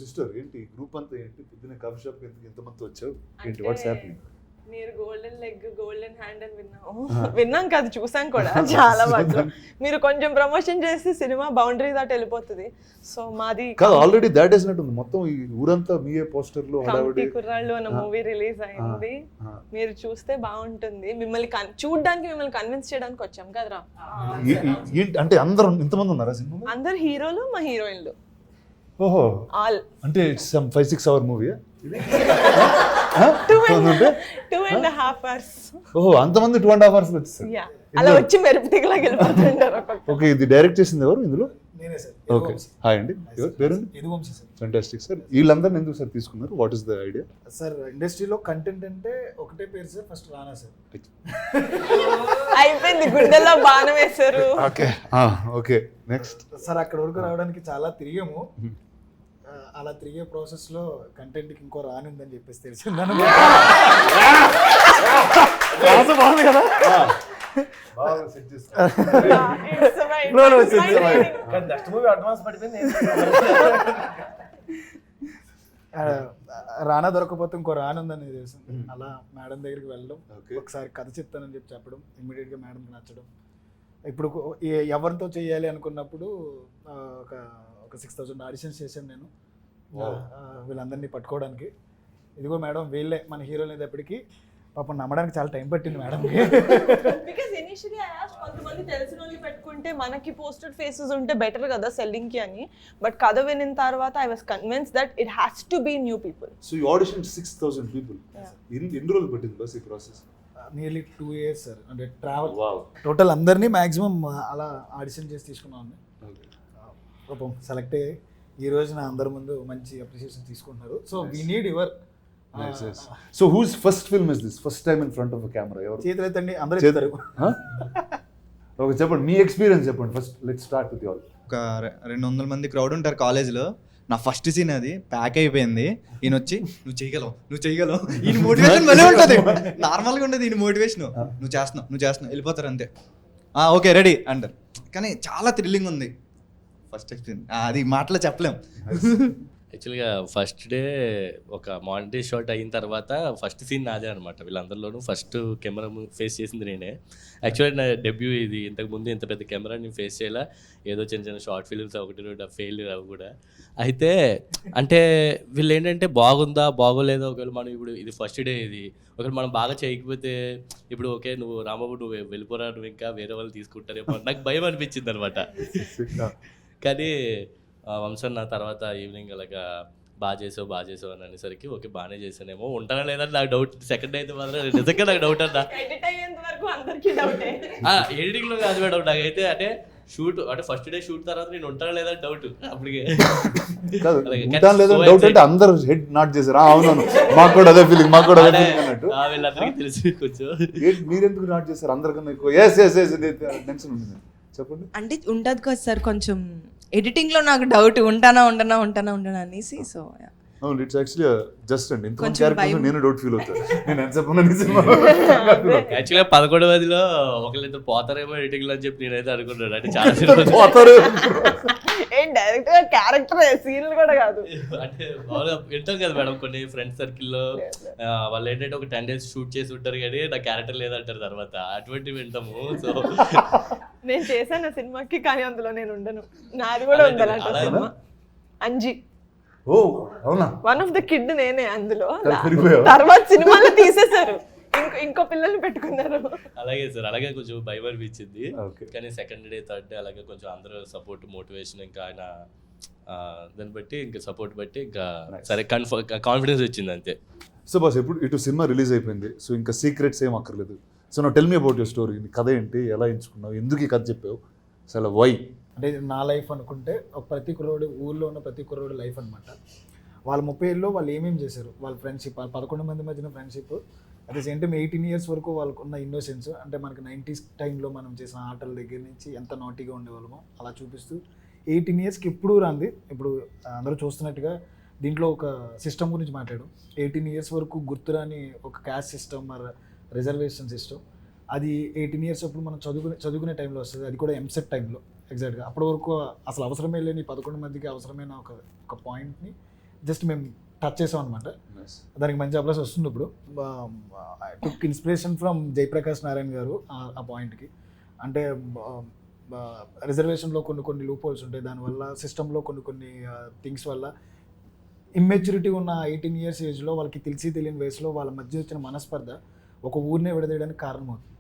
Sister ఏంటి group అంతా ఏంటి పొద్దున్న కాఫీ షాప్ ఎంతమంది వచ్చావు ఏంటి వాట్స్ హ్యాపెనింగ్? మీరు గోల్డెన్ లెగ్ గోల్డెన్ హ్యాండ్ అని విన్నాం కాదు, చూసాం కూడా చాలా వాటిలో. మీరు కొంచెం ప్రమోషన్ చేసి సినిమా బౌండరీ దాటి వెళ్ళిపోతుంది. సో మాది కాదు ఆల్రెడీ దాట్ వేసినట్టుంది మొత్తం ఈ ఊరంతా మీయే పోస్టర్లు కమిటీ కుర్రాళ్ళు అన్న మూవీ రిలీజ్ అయింది. మీరు చూస్తే బాగుంటుంది. మిమ్మల్ని చూడడానికి మిమ్మల్ని కన్విన్స్ చేయడానికి వచ్చాం కదరా. ఏంటి అంటే అందరూ ఇంతమంది ఉన్నారా సినిమా? అందరు హీరోలు, మా హీరోయిన్లు. ఓహో ఆల్ అంటే 5-6 hour మూవీ? 2.5 hours. ఓహో అంతమంది 2.5 hours వచ్చేసారు. అలా వచ్చి మెరుపు తిగలాగా వెళ్ళిపోతుంటారు. ఓకే ఇది డైరెక్ట్ చేసింది ఎవరు ఇందులో? నేనే సార్. ఓకే హాయ్ అండి, పేరు? యదువంశీ సార్. Fantastic sir. వీళ్ళందరిని ఎందుకు సార్ తీసుకున్నారు? What is the idea? Sir ఇండస్ట్రీలో కంటెంట్ అంటే ఒకటే పేరు సార్, ఫస్ట్ రానా సార్. అయిపోయింది, గుండెల్లో బాణం వేశారు. ఓకే ఓకే నెక్స్ట్ సార్ అక్కడ వరకు రావడానికి చాలా తిరిగాము. అలా తిరిగే ప్రాసెస్ లో కంటెంట్ కి ఇంకో రాని ఉందని చెప్పేసి తెలిసింది. బాగుంది కదా. రానా దొరకపోతే ఇంకో రాని ఉందని తెలిసింది. అలా మేడం దగ్గరికి వెళ్ళడం, ఒకసారి కథ చెప్తానని చెప్పడం, ఇమ్మీడియట్ గా మేడంకి నచ్చడం. ఇప్పుడు ఎవరితో చేయాలి అనుకున్నప్పుడు ఒక 6,000 ఆడిషన్స్ చేశాను నేను వీళ్ళందరినీ పట్టుకోవడానికి. ఇదిగో మేడం వీళ్ళే మన హీరోలు అనేటప్పటికి పాపం నమ్మడానికి చాలా టైం పట్టింది మేడంకి. బికాజ్ ఇనిషియల్లీ ఐ ఆస్క్డ్ కొంతమంది తెలిసిన వాళ్ళు పెట్టుకుంటే మనకి పోస్టెడ్ ఫేసెస్ ఉంటే బెటర్ కదా సెల్లింగ్ కి అని. బట్ కథ వినిన తర్వాత I was convinced that it has to be new people. So you audition 6,000 people. ఎన్ని రోజులు పట్టింది బస్ ఈ ప్రాసెస్? Nearly 2 years sir. అంటే ట్రావెల్ టోటల్ అందరినీ మాక్సిమం అలా ఆడిషన్ చేసి తీసుకున్నాం. పాపం సెలెక్ట్ అయ్యి ఈ రోజు నా అందరి ముందు మంచి అప్రిషియేషన్ తీసుకుంటున్నారు. So we need your. So who's first film is this? First time in front of a camera? ఎవరు చేతులు ఎత్తండి అందరూ చెప్తారు. ఓకే చెప్పండి మీ ఎక్స్పీరియన్స్ చెప్పండి first. Let's start with you all. ఒక 200 మంది క్రౌడ్ ఉంటారు కాలేజ్లో. నా ఫస్ట్ సీన్ అది ప్యాక్ అయిపోయింది. ఈయన వచ్చి నువ్వు చేయగలవు ఈయన మోటివేషన్ భలే ఉంటుంది. నార్మల్గా ఉండదు ఈయన మోటివేషన్. నువ్వు చేస్తున్నావు వెళ్ళిపోతారు అంతే. ఓకే రెడీ అంటారు. కానీ చాలా థ్రిల్లింగ్ ఉంది ఫస్ట్ ఎక్స్పీరియన్స్. అది మాటలో చెప్పలేం. యాక్చువల్గా ఫస్ట్ డే ఒక మానిటరీ షాట్ అయిన తర్వాత ఫస్ట్ సీన్ నాదే అనమాట. వీళ్ళందరిలోనూ ఫస్ట్ కెమెరా ఫేస్ చేసింది నేనే. యాక్చువల్లీ నా డెబ్యూ ఇది. ఇంతకుముందు ఇంత పెద్ద కెమెరా నేను ఫేస్ చేయాల. ఏదో చిన్న షార్ట్ ఫిల్మ్స్ 1-2 ఫెయిల్ అవి కూడా. అయితే అంటే వీళ్ళు ఏంటంటే బాగుందా బాగోలేదా, ఒకవేళ మనం ఇప్పుడు ఇది ఫస్ట్ డే ఇది ఒకవేళ మనం బాగా చేయకపోతే ఇప్పుడు ఓకే నువ్వు రాంబాబు నువ్వు వెళ్ళిపోరా, నువ్వు ఇంకా వేరే వాళ్ళు తీసుకుంటారేమో నాకు భయం అనిపించింది అనమాట. కానీ వంశన్ నా తర్వాత ఈవినింగ్ అలాగా బాగా చేసావు అని అనేసరికి ఓకే బాగానే చేశానేమో ఉంటానా లేదా నాకు డౌట్. సెకండ్ అయితే మాత్రం నిజంగా నాకు డౌట్ అన్నా. ఎడిటింగ్లో కాదు మేడం నాకైతే. అంటే షూట్ అంటే ఫస్ట్ డే షూట్ తర్వాత నేను ఉంటానా లేదా డౌట్ అప్పటికే. డౌట్ అంటే అందరూ హెడ్ నాట్ చేశారు. అవునవును మాకు కూడా అదే ఫీలింగ్ అన్నట్టు. వీళ్ళందరికీ తెలిసి కొంచెం మీరెందుకు నాట్ చేశారు అందరికన్నా ఎక్కువ? టెన్షన్ ఉంటుంది చెప్పండి. అంటే ఉంటుంది కదా సార్ కొంచెం ఎడిటింగ్లో నాకు డౌట్ ఉంటానా అనేసి. సో అవును ఇట్స్ యాక్చువల్లీ జస్ట్ అండి ఇంతమంది క్యారెక్టర్స్ నేను డౌట్ ఫీల్ అవుతాను. నేను ఎంత చెప్పను యాక్చువల్గా 11వ ఒకళ్ళిద్దరు పోతారేమో ఎడిటింగ్లో అని చెప్పి నేనైతే అనుకున్నాను. అంటే చాలా పోతారు డైరెక్ట్ గా క్యారెక్టర్ సీన్లు కూడా కాదు. అంటే మామూలుగా వింటాం కదా మేడం కొన్ని ఫ్రెండ్స్ సర్కిల్లో వాళ్ళు ఏంటంటే ఒక 10 days షూట్ చేసి ఉంటారు కానీ నా క్యారెక్టర్ లేదంటారు తర్వాత. అటువంటివి వింటాము. సో నేను చేశాను సినిమాకి కానీ అందులో నేను ఉండను. నాది కూడా ఉండాలంట సినిమా అంజీ. ఓ అవునా? వన్ ఆఫ్ ద కిడ్ నేనే అందులో. తర్వాత సినిమాలో తీసేశారు, ఇంకో పిల్లల్ని పెట్టుకున్నారు. అలాగే సార్ అలాగే కొంచెం భయం అనిపించింది. కానీ సెకండ్ డే థర్డ్ డే అలాగే కొంచెం అందరూ సపోర్ట్ మోటివేషన్ ఇంకా ఆయన దాన్ని బట్టి ఇంకా సపోర్ట్ బట్టి ఇంకా సరే కాన్ఫిడెన్స్ వచ్చింది అంతే. సో బాస్ ఎప్పుడు ఇటు సినిమా రిలీజ్ అయిపోయింది. సో ఇంకా సీక్రెట్స్ ఏం అక్కర్లేదు. సో నా tell me about your story. కథ ఏంటి, ఎలా ఎంచుకున్నావు, ఎందుకు ఈ కథ చెప్పావు, అసలు వై? అంటే నా లైఫ్ అనుకుంటే ఒక ప్రతి కుర్రోడు ఊళ్ళో ఉన్న ప్రతి కుర్రోడు లైఫ్ అనమాట. వాళ్ళ 30 ఏళ్ళలో వాళ్ళు ఏమేమి చేశారు, వాళ్ళ ఫ్రెండ్షిప్, 11 మంది మధ్యన friendship, at the same time 18 years వరకు వాళ్ళకు ఉన్న ఇన్నోసెన్స్. అంటే మనకి 90s టైంలో మనం చేసిన ఆటల దగ్గర నుంచి ఎంత నాటీగా ఉండేవాళ్ళమో అలా చూపిస్తూ 18 yearsకి ఎప్పుడు రాంది. ఇప్పుడు అందరూ చూస్తున్నట్టుగా దీంట్లో ఒక సిస్టమ్ గురించి మాట్లాడు. 18 years వరకు గుర్తురాని ఒక క్యాస్ట్ సిస్టమ్ మరి రిజర్వేషన్ సిస్టమ్. అది 18 years అప్పుడు మనం చదువుకునే టైంలో వస్తుంది. అది కూడా ఎంసెట్ టైంలో ఎగ్జాక్ట్గా. అప్పటి వరకు అసలు అవసరమే లేని 11 మందికి అవసరమైన ఒక పాయింట్ని జస్ట్ మేము టచ్ చేసాం అనమాట. దానికి మంచి అప్లాస్ వస్తుంది ఇప్పుడు. టుక్ ఇన్స్పిరేషన్ ఫ్రమ్ జయప్రకాష్ నారాయణ గారు ఆ పాయింట్కి. అంటే రిజర్వేషన్లో కొన్ని లూప్ హోల్స్ ఉంటాయి, దానివల్ల సిస్టంలో కొన్ని థింగ్స్ వల్ల ఇమ్మెచ్యూరిటీ ఉన్న 18 years ఏజ్లో వాళ్ళకి తెలియని వయసులో వాళ్ళ మధ్య వచ్చిన మనస్పర్ధ ఒక ఊరినే విడదీయడానికి కారణమవుతుంది.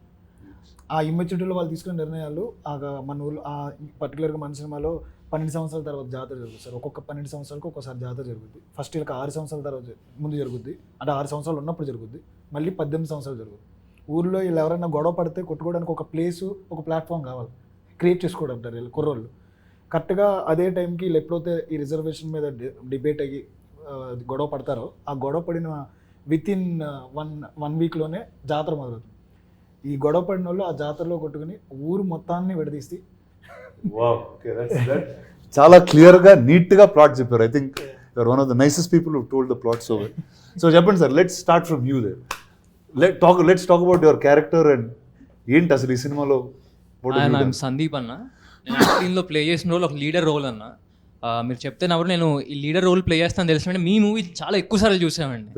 ఆ ఇమ్మెచ్యూరిటీలో వాళ్ళు తీసుకునే నిర్ణయాలు మన ఊళ్ళో పర్టికులర్గా మన సినిమాలో 12 సంవత్సరాల తర్వాత జాతర జరుగుతుంది సార్. ఒక్కొక్క 12 సంవత్సరాలకు ఒక్కొక్కసారి జాతర జరుగుద్ది. ఫస్ట్ వీళ్ళకి 6 సంవత్సరాల తర్వాత ముందు జరుగుద్ది, అంటే 6 సంవత్సరాలు ఉన్నప్పుడు జరుగుద్ది, మళ్ళీ 18 సంవత్సరాలు జరుగుద్ది. ఊళ్ళో వీళ్ళు ఎవరైనా గొడవ పడితే కొట్టుకోవడానికి ఒక ప్లేసు, ఒక ప్లాట్ఫామ్ కావాలి, క్రియేట్ చేసుకోవడం అంటారు వీళ్ళు కుర్రోళ్ళు. కరెక్ట్గా అదే టైంకి వీళ్ళు ఎప్పుడైతే ఈ రిజర్వేషన్ మీద డిబేట్ అయ్యి గొడవ పడతారో, ఆ గొడవ పడిన వితిన్ వన్ వీక్లోనే జాతర మొదలవుతుంది. ఈ గొడవ పడిన వాళ్ళు ఆ జాతరలో కొట్టుకుని ఊరు మొత్తాన్ని విడదీసి చాలా క్లియర్గా నీట్గా ప్లాట్ చెప్పారు. I think you're one of the nicest people who told the plot so well. So చెప్పండి sir, let's start from you there. Let's talk about your character and ఏంటి అసలు ఈ సినిమాలో. సందీప్ అన్న, నేను దీనిలో ప్లే చేసిన రోల్ ఒక లీడర్ రోల్ అన్న. మీరు చెప్తే నవ్వు, నేను ఈ లీడర్ రోల్ ప్లే చేస్తాను తెలిసిన మీ మూవీ చాలా ఎక్కువ సార్లు చూసామండి.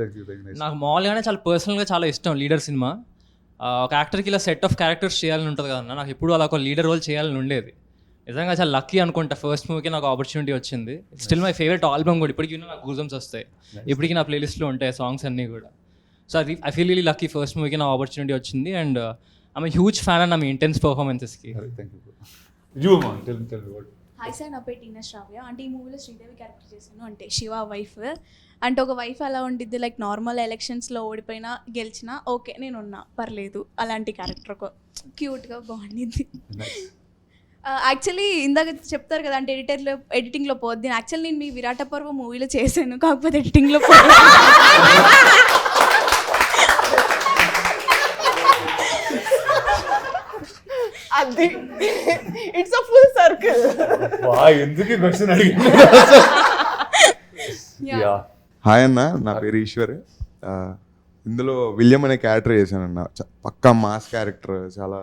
నాకు మామూలుగానే చాలా పర్సనల్గా చాలా ఇష్టం లీడర్ సినిమా. ఒక యాక్టర్కి ఇలా సెట్ ఆఫ్ క్యారెక్టర్స్ చేయాలని ఉంటుంది కదన్న, నాకు ఎప్పుడు అలా ఒక లీడర్ రోల్ చేయాలని ఉండేది. నిజంగా చాలా లక్కీ అనుకుంటా, ఫస్ట్ మూవీకి నాకు ఆపర్చునిటీ వచ్చింది. స్టిల్ మై ఫేవరెట్ ఆల్బమ్ కూడా ఇప్పటికీ నాకు గూజమ్స్ వస్తాయి, ఇప్పటికీ నా ప్లేలిస్ట్లో ఉంటాయి సాంగ్స్ అన్నీ కూడా. సో అది I feel really lucky, first మూవీకి నాకు ఆపర్చునిటీ వచ్చింది. అండ్ ఐమ్ హ్యూజ్ ఫ్యాన్ అన్న మీ ఇంటెన్స్ పర్ఫార్మెన్సెస్కి. హాయ్ సార్, నా పేరు టీనా శ్రావ్య. అంటే ఈ మూవీలో శ్రీదేవి క్యారెక్టర్ చేశాను, అంటే శివ వైఫ్. అంటే ఒక వైఫ్ అలా ఉండిద్ది, లైక్ నార్మల్ ఎలక్షన్స్లో ఓడిపోయినా గెలిచినా ఓకే నేను ఉన్నా పర్లేదు, అలాంటి క్యారెక్టర్ ఒక క్యూట్గా బాగుండింది. యాక్చువల్లీ ఇందాక చెప్తారు కదా, అంటే ఎడిటింగ్లో పోద్ది. యాక్చువల్లీ నేను మీ విరాట పర్వ మూవీలో చేశాను, కాకపోతే ఎడిటింగ్లో పోద్ది. అది ఇట్స్ అ ఫుల్ సర్కిల్. ఎందుకు క్వశ్చన్ అడిగింది. హాయ్ అన్న, నా పేరు ఈశ్వర్. ఇందులో విలియం అనే క్యారెక్టర్ చేశానన్న. పక్కా మాస్ క్యారెక్టర్, చాలా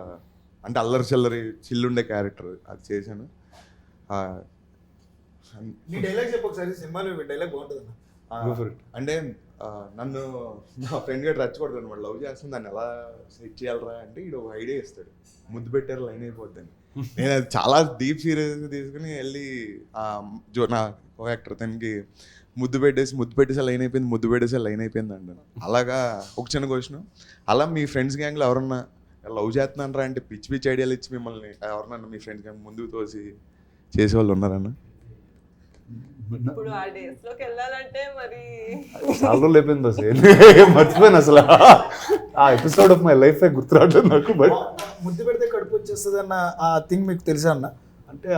అంటే అల్లరి చల్లరి చిల్లుండే క్యారెక్టర్ అది చేశాను. డైలాగ్ చెప్పు ఒకసారి, సినిమాలో డైలాగ్ బాగుంటుంది. అంటే నన్ను నా ఫ్రెండ్ గట్టి రెచ్చగొడతాను, వాడు లవ్ చేస్తాను, దాన్ని ఎలా సెట్ చేయాలరా అంటే ఇడు ఒక ఐడియా ఇస్తాడు, ముద్దు పెట్టారు లైన్ అయిపోద్దని. నేను అది చాలా డీప్ సీరియస్గా తీసుకుని వెళ్ళి నా కో యాక్టర్ తనకి ముద్దు పెట్టేసి లైన్ అయిపోయింది, ముద్దు పెట్టేసి లైన్ అయిపోయింది అంటాను. అలాగా ఒక చిన్న క్వశ్చన్, అలా మీ ఫ్రెండ్స్ గ్యాంగ్లో ఎవరన్నా లవ్ చేస్తున్నారా అంటే పిచ్చి ఐడియాలు ఇచ్చి మిమ్మల్ని ఎవరన్నా మీ ఫ్రెండ్స్ గ్యాంగ్ ముందుకు తోసి చేసేవాళ్ళు ఉన్నారన్న? ఇప్పుడు ఆ డేస్ లోకి వెళ్ళాలంటే మరి చాలా రోజులు అయిపోయింది అసలు, మర్చిపోయాను అసలు. ఆ ఎపిసోడ్ ఆఫ్ మై లైఫ్ గుర్తురావట్లేదు నాకు. బట్ ముద్దు పెడితే కడుపు వచ్చేస్తుంది అన్న ఆ థింగ్ మీకు తెలుసా అన్న? అంటే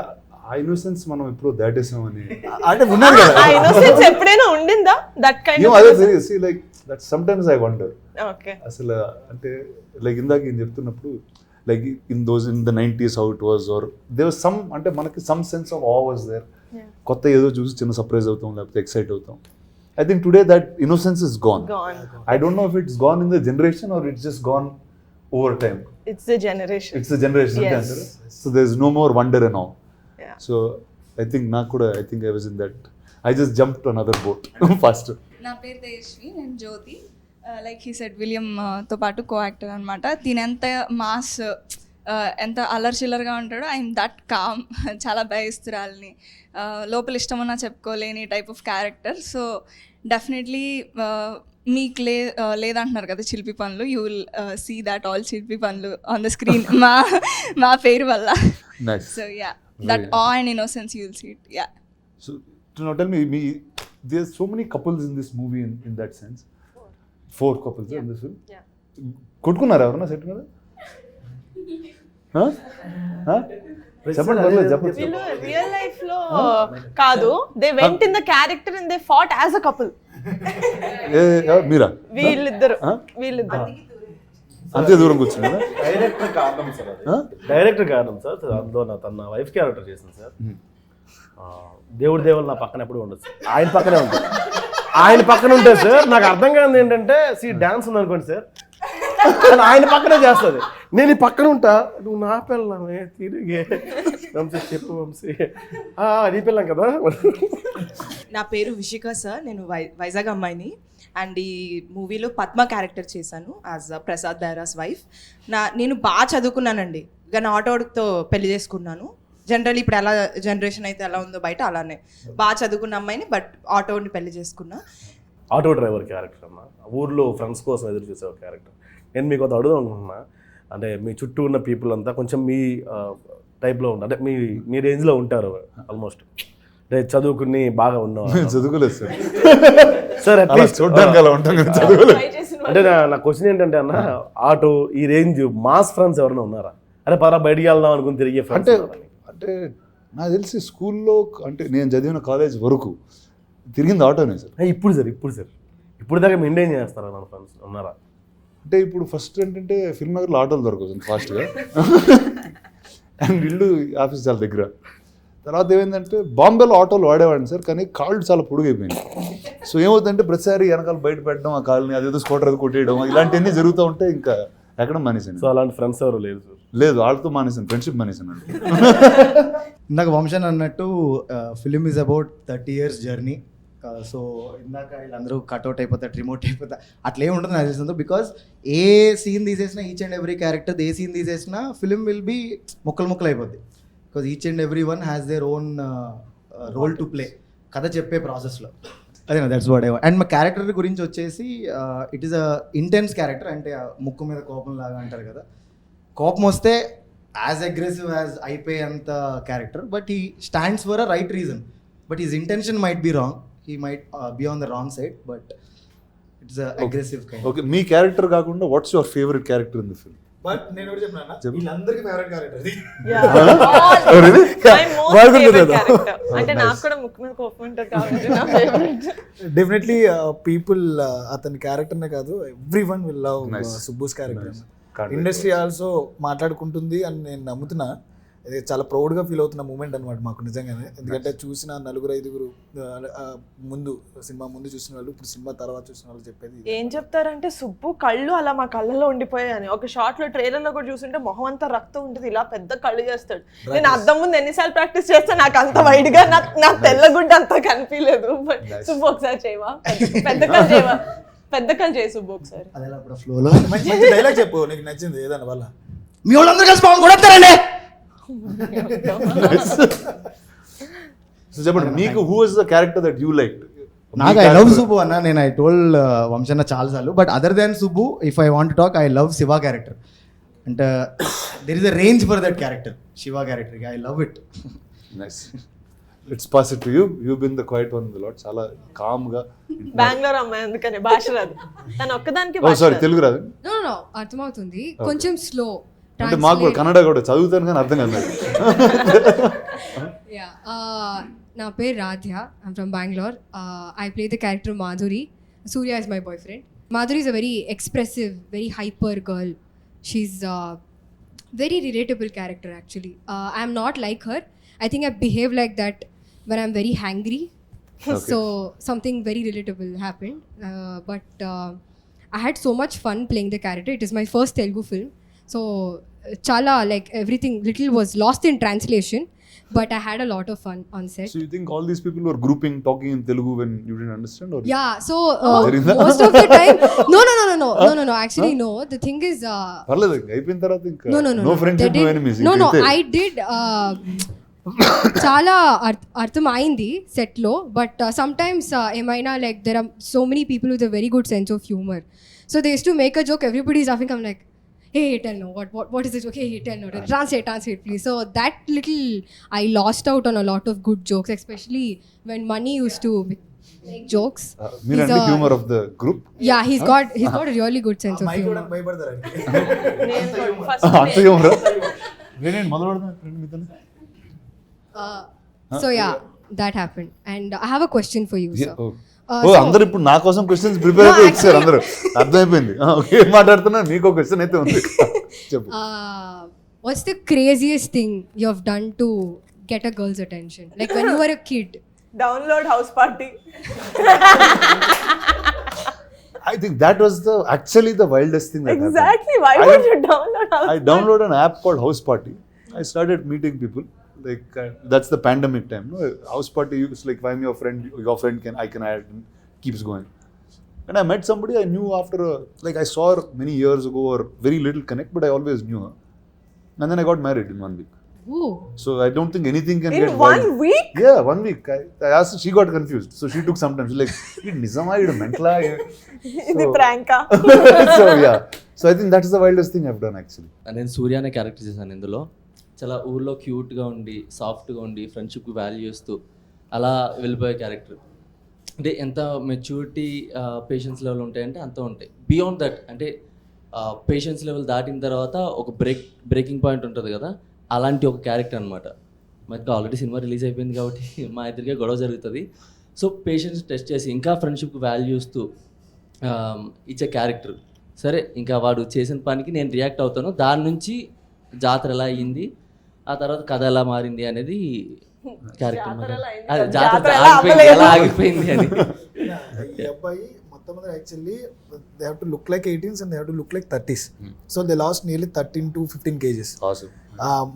ఆ ఇన్నోసెన్స్ మనం ఎప్పుడు దాటేసామని అంటే ఉన్నది కదా, ఆ ఇన్నోసెన్స్ ఎప్పుడైనా ఉండిందా దట్ కైండ్ ఆఫ్? అదే like that some times I wonder. Okay, అసలు అంటే లైక్ ఇందాక ఏం చెప్తున్నప్పుడు like in the 90s how it was, or there was some అంటే మనకి some sense of awe was there. కొత్త ఏదో చూసి చిన్న సర్ప్రైజ్ అవుతాం, లేకపోతే ఎక్సైట్ అవుతాం. I think today that innocence is gone. I don't know if it's gone in the generation or it's just gone over time. It's the generation. It's the generation. Yes. So there's no more wonder and awe. Yeah. So I think I think I was in that. I just jumped to another boat faster. నా పేరు తేజస్వి, నేను జ్యోతి. Like he said విలియంతో పాటు co actor అనమాట. దీని ఎంత mass ఎంత అల్లరి చిల్లరగా ఉంటాడో ఐఎమ్ దట్ కామ్, చాలా భయస్తురాలని, లోపల ఇష్టమన్నా చెప్పుకోలేని type of character. So definitely మీకు లేదంటున్నారు కదా చిలిపి పనులు, you will see that all చిలిపి పనులు ఆన్ ద స్క్రీన్ మా పేరు వల్ల. So yeah, that uh and innocence you will see it. Yeah. So now tell me, there's so many couples in this movie in that sense. 4 couples in this film. Yeah. కొట్టుకున్నారా ఎవరన్నా set మీద? చెప్పండి వీళ్ళు real life లో కాదు, they went in the character and they fought as a couple. మీరా? వీళ్ళిద్దరు అంతే దూరం కూర్చున్నారా? డైరెక్టర్ కారణం సార్. అందులో తన వైఫ్ క్యారెక్టర్ చేసింది సార్. దేవుడు నా పక్కన ఎప్పుడు ఉండదు సార్, ఆయన పక్కనే ఉంటుంది. ఆయన పక్కన ఉంటుంది సార్. నాకు అర్థం కాదు ఏంటంటే డాన్స్ ఉంది అనుకోండి సార్, అని ఆయన పక్కనే చేస్తుంది. నేను ఈ పక్కన ఉంటా, నువ్వు నా పిల్లమే తిరిగే వంశీ చెప్పు వంశీ, నీ పిల్లం కదా. నా పేరు విషిక సార్, నేను వైజాగ్ అమ్మాయిని. అండ్ ఈ మూవీలో పద్మ క్యారెక్టర్ చేశాను యాజ్ ప్రసాద్ బైరాస్ వైఫ్. నేను బాగా చదువుకున్నానండి, కానీ ఆటోతో పెళ్లి చేసుకున్నాను. జనరల్లీ ఇప్పుడు ఎలా జనరేషన్ అయితే ఎలా ఉందో బయట అలానే బాగా చదువుకున్న అమ్మాయిని, బట్ ఆటోని పెళ్లి చేసుకున్నా. ఆటో డ్రైవర్ క్యారెక్టర్ అన్న, ఊర్లో ఫ్రెండ్స్ కోసం ఎదురు చూసే ఒక క్యారెక్టర్. నేను మీకు అది అడుగుదాం అనుకుంటున్నా, అంటే మీ చుట్టూ ఉన్న పీపుల్ అంతా కొంచెం మీ టైప్లో ఉంటారు, అంటే మీ రేంజ్లో ఉంటారు ఆల్మోస్ట్, అంటే చదువుకుని బాగా ఉన్నవారు. చదువుకోలేదు సార్. సార్ అట్లీస్ట్ చూడడానికి అలా ఉంటాం కదా, చదువుకోలేదు. అంటే నా క్వశ్చన్ ఏంటంటే అన్న, ఆటో ఈ రేంజ్ మాస్ ఫ్రెండ్స్ ఎవరైనా ఉన్నారా? అరే పరా బయటికి వెళ్దాం అనుకుని తిరిగే ఫ్రెండ్స్ అంటే నాకు తెలిసి స్కూల్లో, అంటే నేను చదివిన కాలేజ్ వరకు తిరిగింది ఆటోనే సార్. ఇప్పుడు దాకా మెయింటైన్ చేస్తారా నా ఫ్రెండ్స్ ఉన్నారా? అంటే ఇప్పుడు ఫస్ట్ ఏంటంటే ఫిల్మ్ నగర్లో ఆటోలు దొరకదు ఫాస్ట్గా, అండ్ ఇల్లు ఆఫీస్ చాలా దగ్గర. తర్వాత ఏమైందంటే బాంబేలో ఆటోలు వాడేవాడిని సార్, కానీ కాళ్ళు చాలా పొడుగైపోయింది. సో ఏమవుతుందంటే ప్రతిసారి వెనకాల బయట పెట్టడం, ఆ కాళ్ళని అదేదో స్కూటర్ అది కొట్టేయడం, ఇలాంటివన్నీ జరుగుతూ ఉంటే ఇంకా ఎక్కడ మానేసాను. సో అలాంటి ఫ్రెండ్స్ ఎవరు లేదు, వాళ్ళతో మానేసాను, ఫ్రెండ్షిప్ మానేసాను. ఇందాక వంశన్ అన్నట్టు film is about 30 years journey. So ఇందాక వీళ్ళందరూ కట్అవుట్ అయిపోతారు, రిమోట్ అయిపోతారు, అట్లా ఏమి ఉంటుంది నాకు తెలిసిందో. బికాస్ ఏ సీన్ తీసేసినా, ఈచ్ అండ్ ఎవ్రీ క్యారెక్టర్ ఏ సీన్ తీసేసినా ఫిలిం విల్ బీ ముక్కలు అయిపోద్ది. Because each and every one has their own role to play కథ చెప్పే ప్రాసెస్లో. అదే that's what I want. And మా క్యారెక్టర్ గురించి వచ్చేసి it is a intense character. అంటే ముక్కు మీద కోపం లాగా అంటారు కదా, కోపం వస్తే యాజ్ అగ్రెసివ్ యాజ్ అయిపోయేంత character. But he stands for a right reason, but his intention might be wrong, he might be on the wrong side, but it's aggressive kind. Okay, మీ క్యారెక్టర్ కాకుండా what's your favourite character in the film? But నేను కూడా చెప్పినా, వీళ్ళందరికీ favourite character అది. అంటే నాకు కూడా ముక్కు మీద కోపం ఉంటుంది కాబట్టి నా ఫేవరెట్. డెఫినెట్లీ పీపుల్ అతని క్యారెక్టర్నే కాదు, every one will love Subbu's character. Industry also మాట్లాడుకుంటుంది అని నేను నమ్ముతున్నా. ఇది చాలా ప్రౌడ్గా ఫీల్ అవుతున్న మూమెంట్ అనమాట మాకు నిజంగానే. ఎందుకంటే చూసిన 4-5 ముందు సినిమా ముందు చూసిన వాళ్ళు, ఇప్పుడు సినిమా తర్వాత చూసిన వాళ్ళు చెప్పేది ఏం చెప్తారంటే, సుబ్బు కళ్ళు అలా మా కళ్ళలో ఉండిపోయాయని. ఒక షార్ట్ లో ట్రైలర్ లో కూడా చూస్తుంటే మొహం అంతా రక్తం ఉంటుంది, ఇలా పెద్ద కళ్ళు చేస్తాడు. నేను అద్దం ముందు ఎన్నిసార్లు ప్రాక్టీస్ చేస్తా, నాకు అంత వైడ్ గా నాకు తెల్లగుడ్డ అంతా కనిపించలేదు. బట్ సుబ్బు ఒకసారి చేయవా, పెద్ద కళ్ళు చేయవా, పెద్ద కళ్ళు చేయి సుబ్బు ఒకసారి. ఫ్లోలో మంచి డైలాగ్ చెప్పు, నీకు నచ్చింది ఏదన్నా వల్ల. మీ వాళ్ళందరూ కలిసి బాగుంది కూడా వస్తారండి. సో చెప్పండి, మీకు who is the character that you like? నాకు ఐ లవ్ సుబ్బు అన్న. నేను ఐ టోల్డ్ వంశన్న చాలాసార్లు, but other than Subbu if I want talk, I love Shiva character. అంటే there is a range for that character, Shiva character. I love it. Nice, it's pass it to you. You been the quiet one lot, చాలా calm గా. బెంగళూరు అమ్మాయి అందుకనే భాష రాదు, తను ఒక్కదానికి. ఓ sorry, Telugu రాదు? నో అర్థమవుతుంది, కొంచెం స్లో. అంటే మాకు కూడా కన్నడ కూడా చదువుతాను కానీ అర్థం కాదు. నా పేరు Radhya, I'm from Bengaluru. I play the character Madhuri. Surya is my boy friend. Madhuri is a very expressive, very hyper girl. She's a very relatable character actually. I'm not like her. I think I behave like that when I'm very hangry. Okay. So something very relatable happened. But I had so much fun playing the character. It is my first Telugu film. So chala, like everything little was lost in translation. But I had a lot of fun on set. So you think all these people were grouping, talking in Telugu when you didn't understand? Or yeah, so most of the time, no. Actually, no. The thing is, parladu. Ayipin tarata inka no friendship, no enemies. No, I did. Chala artham ayindi set lo, but sometimes emaina like there are so many people with a very good sense of humor. So they used to make a joke, everybody is laughing. I'm like, hey, tell no, what is it? Okay, hey, tell no, translate please. So that little, I lost out on a lot of good jokes, especially when Mani used to make jokes. Meera and humor of the group. Yeah, he's got a really good sense of humor. Anta humor. Nenu modaludana friend mitanu. So yeah, that happened, and I have a question for you, sir. అందరు ఇప్పుడు నా కోసం questions prepare అయితే వచ్చారు అందరూ, అర్థమైపోయింది. Okay, మాట్లాడుతున్నా, మీకు ఒక క్వశ్చన్ అయితే ఉంది, చెప్పు. What's the craziest thing you have done to get a girl's attention? Like when you were a kid. Download house party. I think that was actually the wildest thing that happened. Exactly. Why would you download House I downloaded an app called House Party. I started meeting people. Like that's the pandemic time. No? House Party, it's like if I'm your friend I can add, and keeps going. And I met somebody I knew after like I saw her many years ago or very little connect, but I always knew her. And then I got married in 1 week. Ooh. So I don't think anything can in get 1 wild. week? Yeah, 1 week. I asked her, she got confused. So she took some time. She's like, Nizama, you mentala. ఇది ప్రాంకా? So yeah. So I think that's the wildest thing I've done actually. నేను సూర్య అనే character చేశాను ఇందులో. చాలా ఊర్లో క్యూట్గా ఉండి సాఫ్ట్గా ఉండి ఫ్రెండ్షిప్కి వాల్యూ ఇస్తూ అలా వెళ్ళిపోయే క్యారెక్టర్. అంటే ఎంత మెచ్యూరిటీ పేషెన్స్ లెవెల్ ఉంటాయంటే అంత ఉంటాయి. బియాండ్ దట్ అంటే పేషెన్స్ లెవెల్ దాటిన తర్వాత ఒక బ్రేకింగ్ పాయింట్ ఉంటుంది కదా, అలాంటి ఒక క్యారెక్టర్ అనమాట. మనకి ఆల్రెడీ సినిమా రిలీజ్ అయిపోయింది కాబట్టి మా ఇద్దరికే గొడవ జరుగుతుంది. సో పేషెన్స్ టెస్ట్ చేసి ఇంకా ఫ్రెండ్షిప్కి వాల్యూ ఇస్తూ ఇచ్చే క్యారెక్టర్. సరే ఇంకా వాడు చేసిన పనికి నేను రియాక్ట్ అవుతాను, దాని నుంచి జాతర ఎలా అయ్యింది, ఆ తర్వాత కథ ఎలా మారింది అనేది క్యారెక్టర్. అదే జాతర ఎలా ఆగిపోయింది అని. ఈ అబ్బాయి మొత్తం actually they have to look like 18s and they have to look like 30s. So they lost nearly 13 to 15 kgs. Awesome.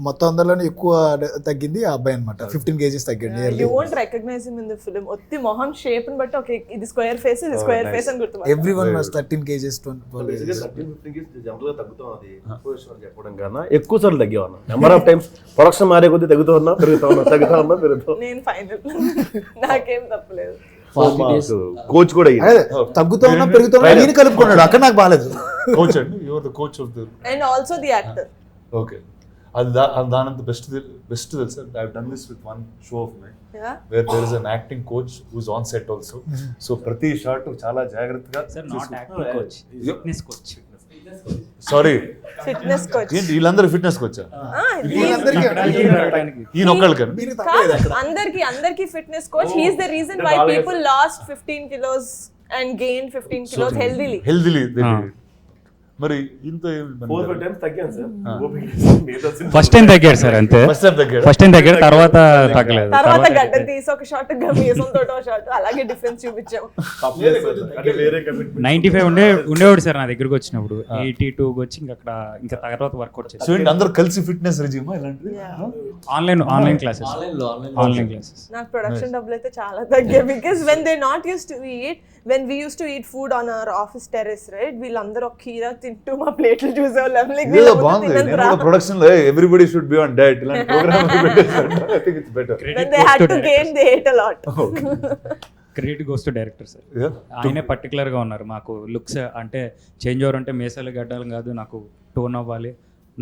మొత్తం అందరిలోనే ఎక్కువ తగ్గింది ఆ అబ్బాయి అనమాట. 15 kgs తగ్గింది. You won't recognize him in the film. ఒత్తి మొహం షేప్ ని బట్టి ఓకే ఇది స్క్వేర్ ఫేస్ ఇది స్క్వేర్ ఫేస్ అని గుర్తుపట్టాలి. Everyone was 13 kgs 12 kgs. 13-15 kgs జనరల్గా తగ్గుతాం, అది పొజిషన్ చెప్పడం కన్నా ఎక్కువ సార్లు తగ్గేవాళ్ళం. నెంబర్ ఆఫ్ టైమ్స్ ప్రొడక్షన్ మారే కొద్దీ తగ్గుతూ ఉన్నా పెరుగుతూ నేను ఫైనల్ నాకేం తప్పలేదు. కోచ్ కూడా తగ్గుతూ ఉన్నా పెరుగుతున్నా నేను కలుపుకున్నాడు, అక్కడ నాకు బాగాలేదు. కోచ్ అండి, you are the coach of the. And also the actor. Okay, అది దానంత బెస్ట్ తెలుసా. I have done this with one show of my where there is an acting coach who is on set also. So ప్రతి shot చాలా జాగ్రత్తగా. Sir not acting coach, fitness coach. Sorry, fitness coach. ఏంటి వీళ్ళందరూ fitness కోచా? ఈ నొక్కలకి అందరికి fitness coach. He is the reason why people last 15 kilos and gained 15 kilos healthily. మరి ఇంత 4-5 times తగ్గాను సార్. ఫస్ట్ టైం తగ్గాడు సార్, అంతే. ఫస్ట్ టైం తగ్గాడు, తర్వాత తగ్గలేదు. తర్వాత గడ్డ తీసి ఒక షాట్ మీసం తోటో షాట్ అలాగే డిఫరెన్స్ చూపించాం. 95 ఉండేవాడు సార్ నా దగ్గరకు వచ్చినప్పుడు. 82 వచ్చి ఇంకా తర్వాత వర్కౌట్ చేసి. సో అందరూ కలిసి ఫిట్నెస్ రెజ్యూమా ఇలాంటిది ఆన్లైన్ క్లాసెస్. నాకు ప్రొడక్షన్ డబ్బులు అయితే చాలా తగ్గాయి. Because when they not use to eat, when we use to eat food on our office terrace, right, వీళ్ళందరూ ఒక కీరా తింటూ మా ప్లేట్లు చూసేవాళ్ళం. ప్రొడక్షన్ లో everybody should be on diet. ఇలాంటి program I think it's better. When they had to gain, they ate a lot. Credit goes to director sir. ఆయనే పర్టికులర్ గా ఉన్నారు. మాకు లుక్స్ అంటే చేంజ్ ఓవర్ అంటే మేసాలు గడ్డాలు కాదు, నాకు టోన్ అవ్వాలి.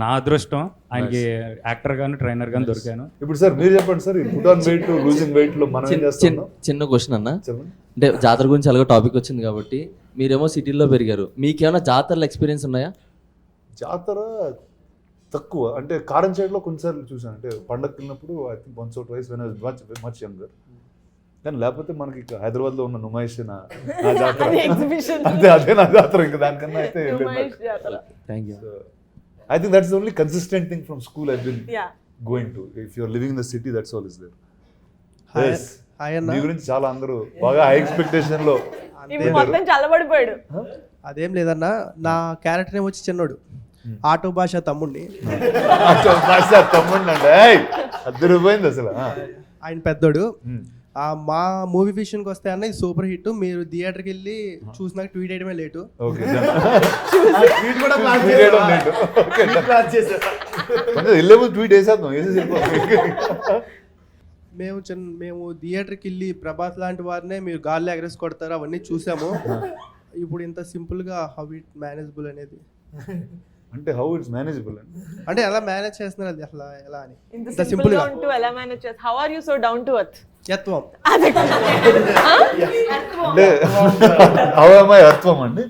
నా అదృష్టం ఆయనకి యాక్టర్ గాను ట్రైనర్ గాను దొరికాను. ఇప్పుడు సార్ మీరు చెప్పండి sir, put on weight losing weight లో మనం ఏం చేస్తున్నాం? చిన్న క్వశ్చన్ అన్న, అంటే జాతర గురించి అలాగే టాపిక్ వచ్చింది కాబట్టి, మీరేమో సిటీలో పెరిగారు, మీకేమైనా జాతరలో ఎక్స్పీరియన్స్ ఉన్నాయా? జాతర తక్కువ, అంటే కారం సైడ్లో కొన్నిసార్లు చూసాను. అంటే పండగకి వెళ్ళినప్పుడు I think once or twice when I was much younger. కానీ లేకపోతే మనకి హైదరాబాద్లో ఉన్న నుమాయిష్ నా జాతర అంతే, అదే నా జాతర. ఇంకా దానికన్నా అయితే thank you. I think that's the only consistent thing from school I've been going to. If you're living in the city, that's all is there. Yes. మీ గురించి చాలా అందరూ బాగా హై ఎక్స్పెక్టేషన్ లో మొత్తం చల్లబడిపోయాడు. అదేం లేదన్నా, నా క్యారెక్టర్ ఏమో వచ్చి చిన్నోడు, ఆటో భాష తమ్ముడిని. తమ్ముడిని అంటే అద్దరిపోయింది అసలు. ఆయన పెద్దోడు. మా మూవీ విషయానికి వస్తే అన్న ఇది సూపర్ హిట్. మీరు థియేటర్కి వెళ్ళి చూసినాక ట్వీట్ చేయడమే లేటు. ట్వీట్ వేసేద్దాం. మేము థియేటర్కి వెళ్ళి ప్రభాస్ లాంటి వారినే మీరు గాల్లో ఎగరేసి కొడతారు అవన్నీ చూసాము. ఇప్పుడు ఇంత సింపుల్గా హౌ ఇట్ మేనేజబుల్ అనేది, అంటే హౌ ఇట్స్ మేనేజబుల్ అంటే ఎలా మేనేజ్ చేస్తున్నారు అది అసలు ఎలా అని ఇంత సింపుల్ గా ఉంటూ ఎలా మేనేజ్ చేస్తారు? How are you so down to earth? యత్వం. అంటే హౌ యామ్ ఐ అర్థం అండి.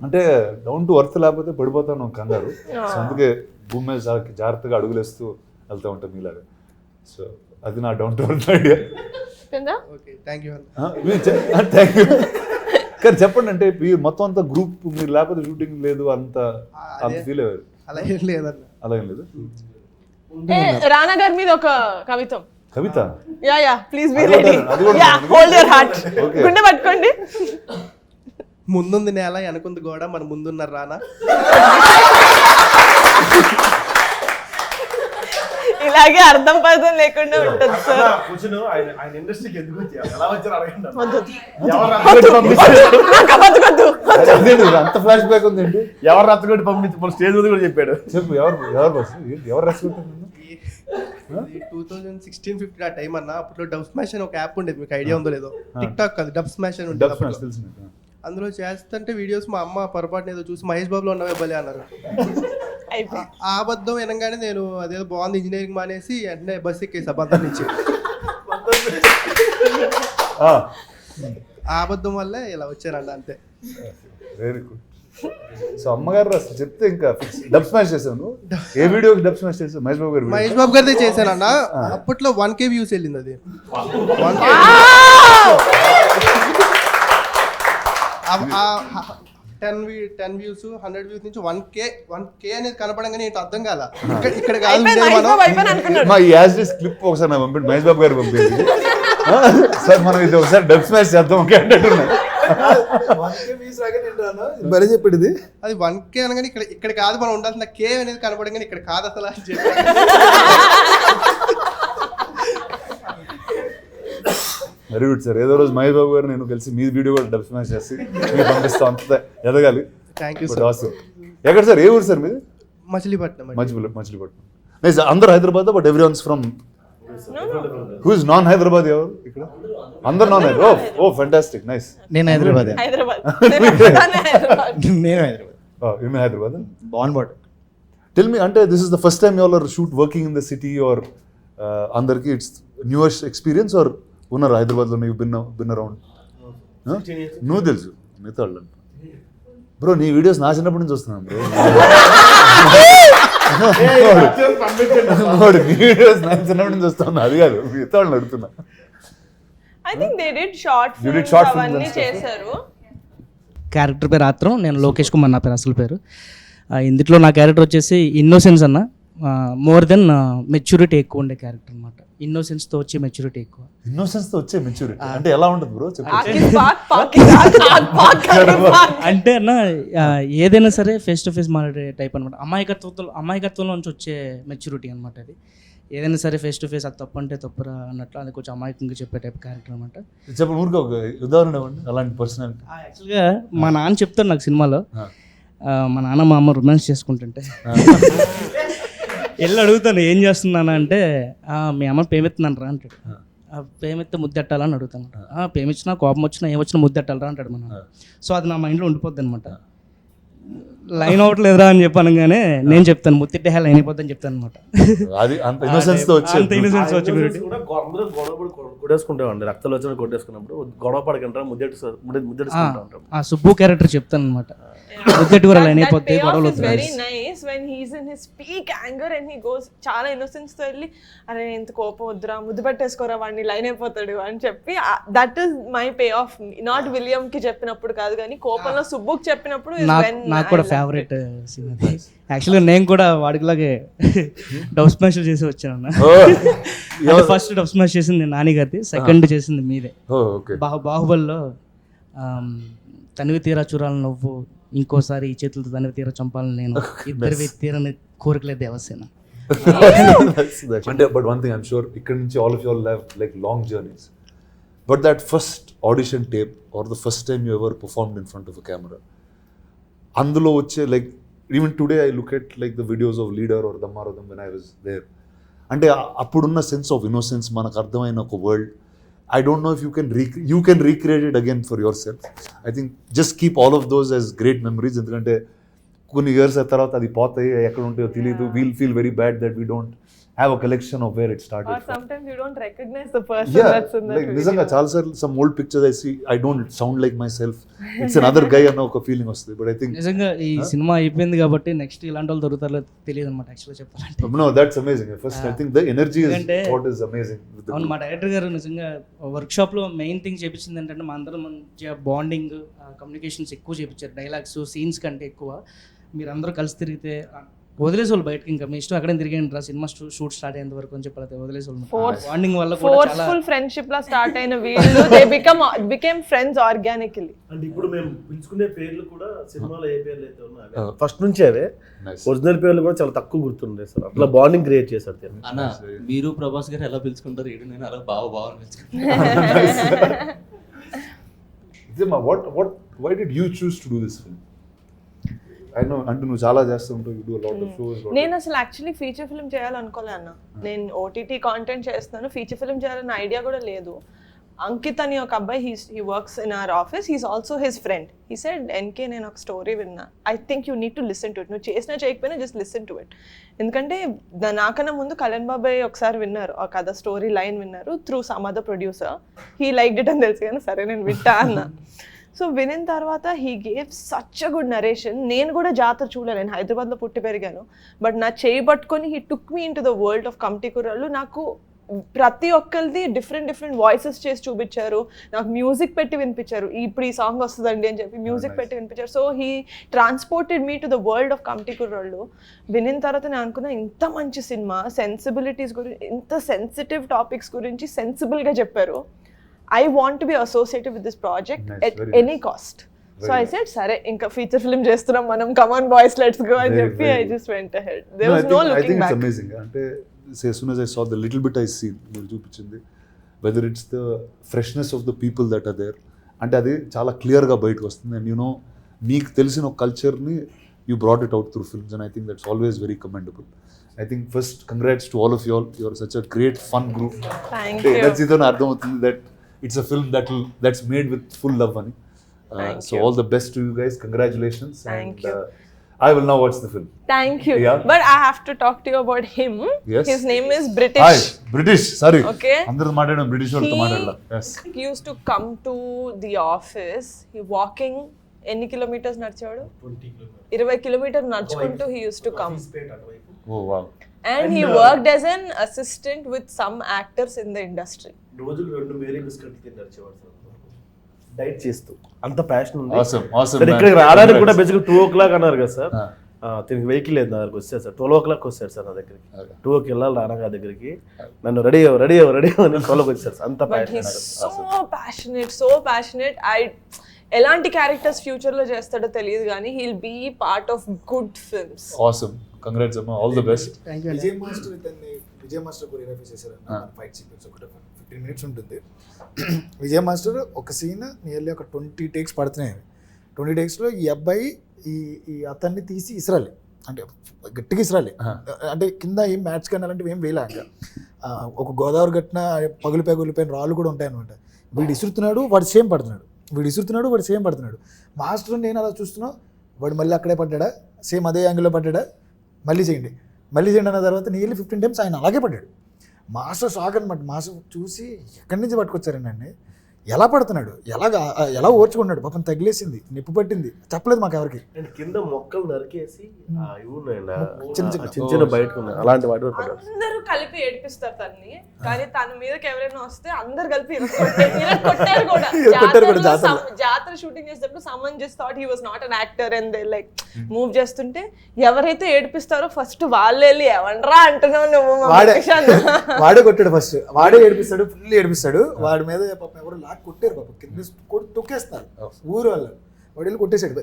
అంటే డౌన్ టు ఎర్త్ లేకపోతే పడిపోతాను కంగారు. సో అందుకే భూమి మీద జాగ్రత్తగా అడుగులేస్తూ వెళ్తూ ఉంటాం మీలాగా. సో అది నా down to earth idea. Thank you. కానీ చెప్పండి, అంటే మొత్తం అంతా గ్రూప్ మీరు లేకపోతే షూటింగ్ లేదు అంత ఫీల్ అయ్యారు? అలా ఏం లేదన్న. అలా ఏం లేదు. రానా గారి మీద ఒక కవితం. కవిత యా ప్లీజ్ బి అది రెడీ. అది కూడా yeah hold your heart. Okay. గుండె పట్టుకోండి. ముందుంది నేల వెనకుంది గోడ మన ముందున్నారు రానా. ఇలాగే అర్థం పర్థం లేకుండా ఉంటుంది సార్. ఆయన ఇండస్ట్రీకి ఎందుకు వచ్చారు, ఎలా వచ్చారు అడగండి. అంత ఫ్లాష్ బ్యాక్ ఉందండి. ఎవరు రచ్చగొట్టి పంపించి స్టేజ్ మీద కూడా చెప్పాడు. చెప్పు ఎవరు రెస్పెక్ట్ 2016-15 ఆ టైం అన్న. అప్పట్లో డబ్ స్మాష్ అని ఒక యాప్ ఉండేది, మీకు ఐడియా ఉందో లేదో. టిక్ టాక్ కాదు, డబ్ స్మాష్ అని ఉండేది అప్పట్లో. అందులో చేస్తుంటే వీడియోస్ మా అమ్మ పొరపాటున ఏదో చూసి మహేష్ బాబులో ఉన్నవే భలే అన్నారు. ఆ అబద్ధం వినగానే నేను అదేదో బాగుంది ఇంజనీరింగ్ మానేసి వెంటనే బస్ ఎక్కేసి అబద్ధం నుంచి. ఆ అబద్ధం వల్లే ఇలా వచ్చారండి అంతే. Very good. సో అమ్మగారు అసలు చెప్తే ఇంకా డబ్ స్మాష్ చేశాను. ఏ వీడియోకి డబ్ స్మాష్ చేశాను? మహేష్ బాబు గారు. మహేష్ బాబు గారిదే చేశానన్న. అప్పట్లో 1K వ్యూస్ వెళ్ళింది అది. 1K 10 వ్యూస్ 100 వ్యూస్ నుంచి 1K అనేది కనపడంగానే ఏంటి అర్థం కాల. ఇక్కడ కాదు మా ఈ యాజ్ క్లిప్ ఒకసారి నాకు పంపండి, మహేష్ బాబు గారు పంపింది. సార్ మనం ఇది ఒకసారి డబ్ స్మాష్ చేద్దాం అంటున్నాను. బలి చెప్పాడు ఇది. అది 1K అనగానే ఇక్కడ కాదు మనం ఉండాల్సిన K అనేది కనపడంగానే ఇక్కడ కాదు అసలు అని చెప్పి. Very good sir. ఏదో రోజు మహేష్ బాబు గారు నేను కలిసి మీ వీడియో కూడా డబ్ స్మాష్ చేసి మీకు పంపిస్తాం. అంత ఎదగాలి. Thank you sir. ఎక్కడ సార్? ఏ ఊరు సార్ మీది? మచిలీపట్నం. మచిలీపట్నం. నైస్. అందరూ Hyderabad, but every once from who is non Hyderabad? ఎవరు ఇక్కడ? అందరు non Hyderabad. Oh fantastic, nice. నేను హైదరాబాద్. నేను హైదరాబాద్. బాన్ బాట్. టెల్ మీ, అంటే this is the first time you all are shoot working in the city or అందరికి ఇట్స్ న్యూయెస్ట్ ఎక్స్పీరియన్స్ ఆర్ ఉన్నారు హైదరాబాద్లో? నీవు బిన్ అరౌండ్. నువ్వు తెలుసు మిగతా వాళ్ళు బ్రో. నీ వీడియోస్ నా చిన్నప్పటి నుంచి వస్తున్నాను బ్రో. నీ వీడియోస్ నా చిన్నప్పటి నుంచి వస్తున్నా. అది కాదు, మిగతా వాళ్ళని అడుగుతున్నా. I think they did short You did films short films అవన్నీ and stuff. చేశారు. క్యారెక్టర్ పేరు ఆత్రం. నేను లోకేష్ కుమార్ నా పేరు అసలు పేరు. ఇందులో నా క్యారెక్టర్ వచ్చేసి ఇన్నోసెన్స్ అన్న. మోర్ దెన్ మెచ్యూరిటీ ఎక్కువ ఉండే క్యారెక్టర్ అనమాట. ఇన్నోసెన్స్తో వచ్చే మెచ్యూరిటీ ఎక్కువ. ఇన్నోసెన్స్తో వచ్చే మెచ్యూరిటీ అంటే ఎలా ఉంటుంది బ్రో? అంటే అన్న ఏదైనా సరే ఫేస్ టు ఫేస్ మాట్లాడే టైప్ అనమాట. అమాయకత్వంలో నుంచి వచ్చే మెచ్యూరిటీ అనమాట. అది ఏదైనా సరే ఫేస్ టు ఫేస్ అది తప్పు అంటే తప్పురా అన్నట్లు అది కొంచెం అమాయకంగా చెప్పే టైప్ క్యారెక్టర్ అనమాట. చెప్పండి ఊరికి ఒక ఉదాహరణ ఇవ్వండి అలాంటి పర్సనాలిటీ. యాక్చువల్గా మా నాన్న చెప్తాడు నాకు సినిమాలో. మా నాన్న మా అమ్మ రొమాన్స్ చేసుకుంటుంటే వెళ్ళి అడుగుతాను ఏం చేస్తున్నాను అంటే మీ అమ్మ పేమెత్తున్నాను రా అంటాడు. పేమెత్తే ముద్దెట్టాలని అడుగుతాను. పేమిచ్చినా కోపం వచ్చినా ఏమొచ్చినా ముద్దెట్టాలరా అంటాడు మన. సో అది నా మైండ్లో ఉండిపోద్ది అనమాట. లైన్ అవ్వట్లేదురా అని చెప్పాను కానీ నేను చెప్తాను ముత్తిట్టే లైన్ అయిపోద్దని చెప్తాను అనమాట. అంత ఇన్నోసెన్స్ వచ్చి కొట్టేసుకుంటామండి. రక్తాలు వచ్చిన కొట్టేసుకున్నప్పుడు గొడవ పడకంటారా ముద్దెట్టుకుంటా ఉంటాం. సుబ్బు క్యారెక్టర్ చెప్తాను అనమాట. ముద్దెట్టు కూడా లైన్ అయిపోద్ది గొడవలు. Very nice when he's in his peak anger and he goes చాలా ఇన్నోసెన్స్ తో వెళ్ళి అరే ఎంత కోపం వద్దురా ముద్దు పెట్టేసుకోరా వాడిని లైన్ అయిపోతాడు అని చెప్పి that is my pay of. Not William కి చెప్పినప్పుడు కాదు కానీ కోపంలో సుబ్బుకి చెప్పినప్పుడు నాకు కూడా ఫేవరెట్ సీన్ అది. యాక్చువల్గా నేను కూడా వాడికిలాగే డబ్ స్మాష్ చేసి వచ్చాను. ఫస్ట్ డబ్ స్మాష్ చేసింది నాని గారిది, సెకండ్ చేసింది మీదే. బాహుబలిలో తనివి తీరా చూడాలని నువ్వు, ఇంకోసారి ఈ చేతులతో తనివి తీరా చంపాలని నేను, ఇద్దరు తీరని కోరికలే దేవసేన. అంటే but one thing I'm sure ఇక్కడ నుంచి all of your life like long journeys, but that first audition tape or the first time you ever performed in front of a camera, అందులో వచ్చే like even today I look at like the videos of leader or దమ్మారథం when I was there. అంటే అప్పుడున్న sense of innocence మనకు అర్థమైన ఒక world. I don't know if you can recreate it again for yourself. I think just keep all of those as great memories. ఎందుకంటే కొన్ని years తర్వాత అది పోతాయి, ఎక్కడ ఉంటాయో తెలియదు. We'll feel very bad that we don't have a collection of where it started. Or sometimes you don't recognize the person that's in that video. నిజంగా చాలా సార్లు some old pictures I see, I don't sound like myself. It's another guy అన్న ఒక feeling వస్తుంది. But I think నిజంగా ఈ cinema అయిపోయింది కాబట్టి నెక్స్ట్ ఇలాంటి వాళ్ళు దొరుకుతారో తెలియదు అనమాట యాక్చువల్గా చెప్పాలంటే. No, that's amazing. First I think the energy is what is amazing. అవును, మా డైరెక్టర్ గారు నిజంగా వర్క్షాప్లో మెయిన్ థింగ్ చేపించింది ఏంటంటే మా అందరం మంచిగా బాండింగ్ కమ్యూనికేషన్స్ ఎక్కువ చేయించారు. డైలాగ్స్ సీన్స్ కంటే ఎక్కువ మీరందరూ కలిసి తిరిగితే వదిలేసి వాళ్ళు బయటకి ఇంకా మీ ఇష్టం ఎక్కడ తిరిగండి రా సినిమా షూట్ స్టార్ట్ అయ్యేంత వరకు అని చెప్పి వదిలేసి వాళ్ళు Force- బాండింగ్ వల్ల కూడా చాలా ఫోర్స్ఫుల్ ఫ్రెండ్షిప్ లా స్టార్ట్ అయిన వీళ్ళు దే బికేమ్ ఫ్రెండ్స్ ఆర్గానికలీ. అంటే ఇప్పుడు మేము పిలుచుకునే పేర్లు కూడా సినిమాలో ఏ పేర్లు అయితే ఉన్నాయో ఫస్ట్ నుంచి అవే ఒరిజినల్ పేర్లు కూడా చాలా తక్కువ గుర్తుండే సార్. అట్లా బాండింగ్ క్రియేట్ చేశారు తిను. అన్న మీరు ప్రభాస్ గారు ఎలా పిలుచుకుంటారు, ఈడు నేను అలా బాగా పిలుచుకుంటాను. Why did you choose to do this film? I know అంటే నువ్వు చాలా చేస్తూ ఉంటావు, you do a lot of shows. నేను అసలు యాక్చువల్లీ ఫీచర్ ఫిల్మ్ చేయాలనుకోలే అన్న. నేను ఓటీటీ కాంటెంట్ చేస్తున్నాను, ఫీచర్ ఫిల్మ్ చేయాలన్న ఐడియా కూడా లేదు. అంకిత్ అని ఒక అబ్బాయి he works in our office, he's also his friend. He said NK నేను ఒక స్టోరీ విన్నా, I think you need to listen to it. నువ్వు చేసినా చేయకపోయినా జస్ట్ లిసన్ టు ఇట్. ఎందుకంటే నాకన్నా ముందు కళ్యాణ్ బాబాయ్ ఒకసారి విన్నారు ఆ కథ, స్టోరీ లైన్ విన్నారు through some other producer. He like it అని తెలుసు కానీ సరే నేను వింటా అన్న. సో వినిన తర్వాత he gave such a good narration. నేను కూడా జాతర చూడలేను, నేను హైదరాబాద్లో పుట్టి పెరిగాను. బట్ నా చేయి పట్టుకొని he took me in to the world of committee కుర్రాళ్ళు. నాకు ప్రతి ఒక్కరిది డిఫరెంట్ వాయిసెస్ చేసి చూపించారు, నాకు మ్యూజిక్ పెట్టి వినిపించారు. ఇప్పుడు ఈ సాంగ్ వస్తుందండి అని చెప్పి మ్యూజిక్ పెట్టి వినిపించారు. So he transported me to the world of committee కుర్రాళ్ళు. వినిన తర్వాత నేను అనుకున్నా ఇంత మంచి సినిమా, సెన్సిబిలిటీస్ గురించి, ఇంత సెన్సిటివ్ టాపిక్స్ గురించి సెన్సిబుల్గా చెప్పారు. I want to be associated with this project at any cost. So I said, "Sare, inka feature film చేస్తున్నాం మనం, come on boys, let's go." అని చెప్పి I just went ahead. There was no looking back. I think it's amazing. అంటే as soon as I saw the little bit I see మీరు చూపించింది, whether it's the freshness of the people that are there, అంటే అది చాలా క్లియర్గా బయటకు వస్తుంది. And you know మీకు తెలిసిన ఒక కల్చర్ని you brought it out through films, and I think that's always very commendable. I think first congrats to all of you all. You are such a great fun group. Thank you. That's idon ardham avutundi that it's a film that's made with full love ani. So all the best to you guys. Congratulations. Thank you. I will now watch the film. Thank you. Yeah. But I have to talk to you about him. Yes. His name is British. Hi, British. Sorry. Okay. Andaru maatladam British valto maatladala. Yes. He used to come to the office. He walking ఎన్ని kilometres నడిచాడు? 20 kilometre నడుచుకుంటూ he used to come. Oh wow. And he worked as an assistant with some actors in the industry. రోజులు 2 Mary బిస్కెట్లు తిని నడిచేవాడు sir, diet చేస్తూ. అంత passion ఉంది. Awesome. Sir ఇక్కడికి రావడానికి కూడా బేసిక్గా 2 o'clock అన్నారు కదా సార్. తిరిగి వెహికల్ లేదు నా దగ్గరికి వచ్చారు సార్. 12 o'clock వచ్చారు సార్ నా దగ్గరికి. 2 వెళ్ళాలి రానగా దగ్గరికి. నన్ను రెడీ అని 12 వచ్చారు సార్. అంత so passionate. ఎలాంటి క్యారెక్టర్స్ ఫ్యూచర్ లో చేస్తాడో తెలియదు కానీ he'll be part of good films. Awesome. Congrats Amma. All the best. Thank you. Vijay master choreography చేశారు. ఫైట్ సీక్వెన్స్ ఒకటి 15 minutes ఉంటుంది. విజయ్ మాస్టర్ ఒక సీన్ నియర్లీ ఒక 20 takes పడుతున్నాయి. 20 takesలో ఈ అబ్బాయి ఈ అతన్ని తీసి ఇసరాలి, అంటే గట్టిగా ఇసరాలి. అంటే కింద ఏం మ్యాచ్ కానీ అలాంటివి ఏం వేయలే. ఇంకా ఒక గోదావరి గట్టిన పగులిపోయిన రాళ్ళు కూడా ఉంటాయి అనమాట. వీడు ఇసురుతున్నాడు, వాడు సేమ్ పడుతున్నాడు. మాస్టర్ నేను అలా చూస్తున్నా, వాడు మళ్ళీ అక్కడే పడ్డా, సేమ్ అదే యాంగిల్లో పడ్డా, మళ్ళీ చేయండి అన్న తర్వాత నియర్లీ 15 times ఆయన అలాగే పడ్డాడు. మాస్టర్ షాక్ అనమాట. మాస్టర్ చూసి ఎక్కడి నుంచి పట్టుకొచ్చారండి, ఎలా పడుతున్నాడు, ఎలా ఓర్చుకున్నాడు, పాపం తగిలేసింది, నిప్పు పట్టింది, చెప్పలేదు మాకు ఎవరికి. కింద మొక్కలు నరికేసి చిన్న బయటకు ఉన్నాయి అలాంటి వాటి. అందరూ కలిపి ఏడిపిస్తారు తన్ని, కానీ తన మీదకి ఎవరైనా వస్తే అందరు కలిపి కొట్టారు కూడా. జాతర షూటింగ్ చేసేటప్పుడు someone just thought he was not an actor and they like move చేస్తుంటే ఎవరైతే ఏడిపిస్తారో ఫస్ట్ వాళ్ళు వెళ్ళి ఎవండ్రా అంటున్నావు నువ్వు, వాడే కొట్టాడు ఫస్ట్, వాడే ఏడిపిస్తాడు, ఫుల్ ఏడిపిస్తాడు. వాడి మీద పాపం ఎవరు లాక్ కొట్టారు, పాపం కింద తొక్కేస్తారు ఊరు వాళ్ళు, వాడు వెళ్ళి కొట్టేసాడు.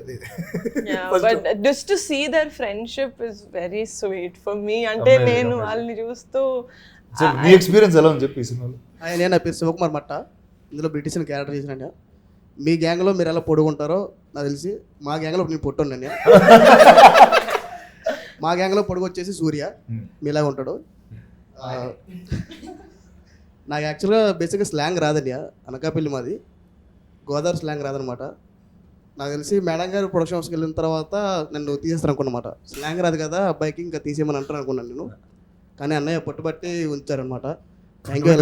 But just to see their friendship is very sweet for me. అంటే నేను వాళ్ళని చూస్తూ మీ ఎక్స్పీరియన్స్ ఎలా ఉంది చెప్పి ఈ సినిమాలో. నేను నా పేరు శివకుమార్ మట్ట, ఇందులో బ్రిటిష్ క్యారెక్టర్ చేసిన. మీ గ్యాంగ్లో మీరు ఎలా పొడుగుంటారో నాకు తెలిసి, మా గ్యాంగ్లో నేను పొట్టున్నాను. మా గ్యాంగ్లో పొడుగు వచ్చేసి సూర్య, మీలాగా ఉంటాడు. నాకు యాక్చువల్గా బేసిక్గా స్లాంగ్ రాదండి, అనకాపల్లి మాది, గోదావరి స్లాంగ్ రాదనమాట. నాకు తెలిసి మేడం గారు ప్రొడక్షన్ హౌస్కి వెళ్ళిన తర్వాత నన్ను తీసేస్తాను అనుకున్నమాట. స్లాంగ్ రాదు కదా అబ్బాయికి, ఇంకా తీసేయమని అంటారు అనుకున్నాను నేను, కానీ అన్నయ్య పట్టుబట్టి ఉంచారనమాట. Thank you.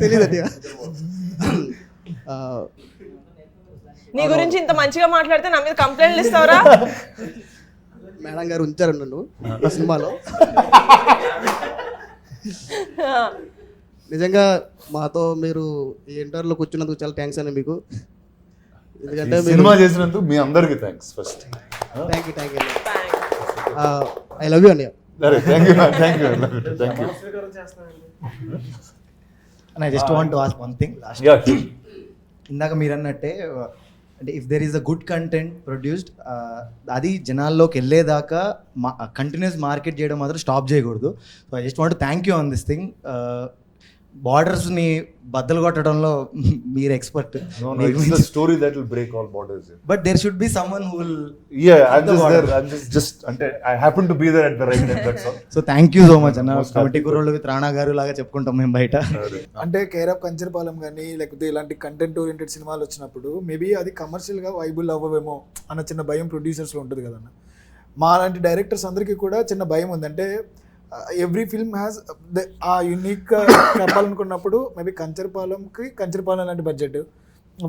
తెలీదండి. నీ గురించి ఇంత మంచిగా మాట్లాడితే నా మీద కంప్లైంట్లు ఇస్తావరా? మేడం గారు ఉంచారు నన్ను ఆ సినిమాలో. నిజంగా మాతో మీరు ఈ ఇంటర్వ్యూలో కూర్చున్నందుకు చాలా థ్యాంక్స్ అండి మీకు. ఎందుకంటే సినిమా చేసినందుకు మీ అందరికీ thanks first. Thank you I love you అన్నయ్య. And I just want to ask one thing last. ఇందాక మీరు అన్నట్టే అంటే if there is a good content produced అది జనాల్లోకి వెళ్ళేదాకా కంటిన్యూస్ మార్కెట్ చేయడం మాత్రం స్టాప్ చేయకూడదు. So I just want thank you on this thing. బార్డర్స్ని బద్దలు కొట్టడంలో మీరు expert. Story that will break all borders. But there should be someone who will just అంటే I happen to be there at the right time, that's all. So thank you so much అన్న. Committee కుర్రోళ్ళు with Rana గారు లాగా చెప్పుకుంటాం మేము బయట. అంటే care of Kancharapalem కానీ లేకపోతే ఇలాంటి కంటెంట్ ఓరియంటెడ్ సినిమాలు వచ్చినప్పుడు మేబీ అది కమర్షియల్గా వైబుల్ అవ్వవేమో అన్న చిన్న భయం ప్రొడ్యూసర్స్లో ఉంటుంది కదన్న. మా లాంటి డైరెక్టర్స్ అందరికీ కూడా చిన్న భయం ఉంది. అంటే ఎవ్రీ ఫిల్మ్ హ్యాస్ ఆ యూనిక్ చెప్పాలనుకున్నప్పుడు మేబీ కంచరపాలెం లాంటి బడ్జెట్,